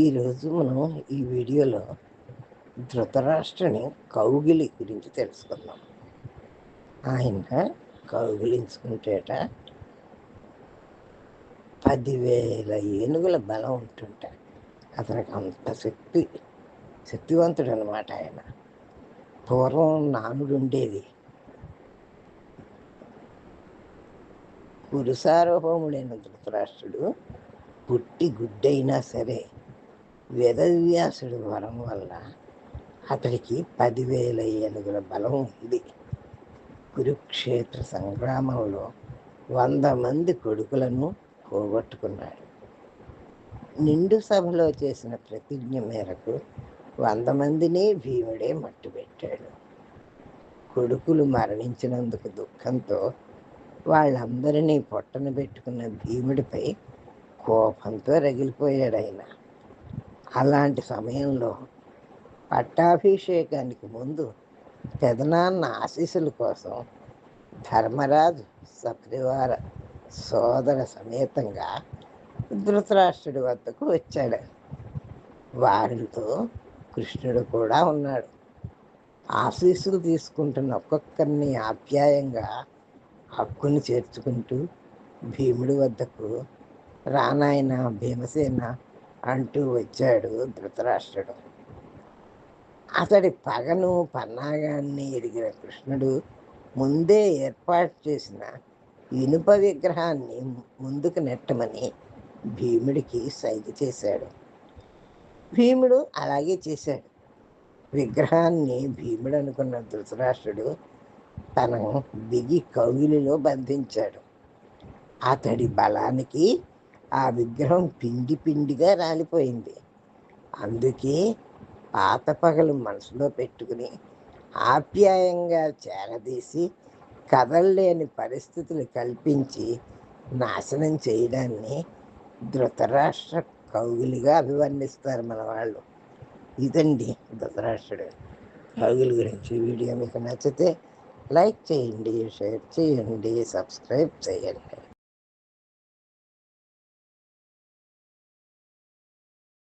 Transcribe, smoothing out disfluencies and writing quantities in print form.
ఈరోజు మనం ఈ వీడియోలో ధృతరాష్ట్రుని కౌగిలి గురించి తెలుసుకుందాం. ఆయన కౌగిలించుకుంటేట 10,000 ఏనుగుల బలం ఉంటుంట. అతనికి అంత శక్తివంతుడు అనమాట ఆయన. పూర్వం నానుడు ఉండేది, పురుషారోహముడైన ధృతరాష్ట్రుడు పుట్టి గుడ్డైనా సరే వేదవ్యాసుడి వరం వల్ల అతడికి 10,000 ఏనుగుల బలం ఉంది. కురుక్షేత్ర సంగ్రామంలో 100 మంది కొడుకులను పోగొట్టుకున్నాడు. నిండు సభలో చేసిన ప్రతిజ్ఞ మేరకు 100 మందిని భీముడే మట్టుబెట్టాడు. కొడుకులు మరణించినందుకు దుఃఖంతో వాళ్ళందరినీ పొట్టన పెట్టుకున్న భీముడిపై కోపంతో రగిలిపోయాడు ఆయన. అలాంటి సమయంలో పట్టాభిషేకానికి ముందు పెదనాన్న ఆశీస్సుల కోసం ధర్మరాజు సపరివార సోదర సమేతంగా ధృతరాష్ట్రుడి వద్దకు వచ్చాడు. వారితో కృష్ణుడు కూడా ఉన్నాడు. ఆశీస్సులు తీసుకుంటున్న ఒక్కొక్కరిని ఆప్యాయంగా హక్కుని చేర్చుకుంటూ భీముడి వద్దకు రానాయన భీమసేన అంటూ వచ్చాడు ధృతరాష్ట్రుడు. అతడి పగను పన్నాగాన్ని ఎరిగిన కృష్ణుడు ముందే ఏర్పాటు చేసిన ఇనుప విగ్రహాన్ని ముందుకు నెట్టమని భీముడికి సైగ చేశాడు. భీముడు అలాగే చేశాడు. విగ్రహాన్ని భీముడు అనుకున్న ధృతరాష్ట్రుడు తన బిగి కౌగిలిలో బంధించాడు. అతడి బలానికి ఆ విగ్రహం పిండి పిండిగా రాలిపోయింది. అందుకే పాత పగలు మనసులో పెట్టుకుని ఆప్యాయంగా చేరదీసి కదలలేని పరిస్థితులు కల్పించి నాశనం చేయడాన్ని ధృతరాష్ట్ర కౌగిలిగా అభివర్ణిస్తారు మన వాళ్ళు. ఇదండి ధృతరాష్ట్రుడు కౌగిలి గురించి. వీడియో మీకు నచ్చితే లైక్ చేయండి, షేర్ చేయండి, సబ్స్క్రైబ్ చేయండి.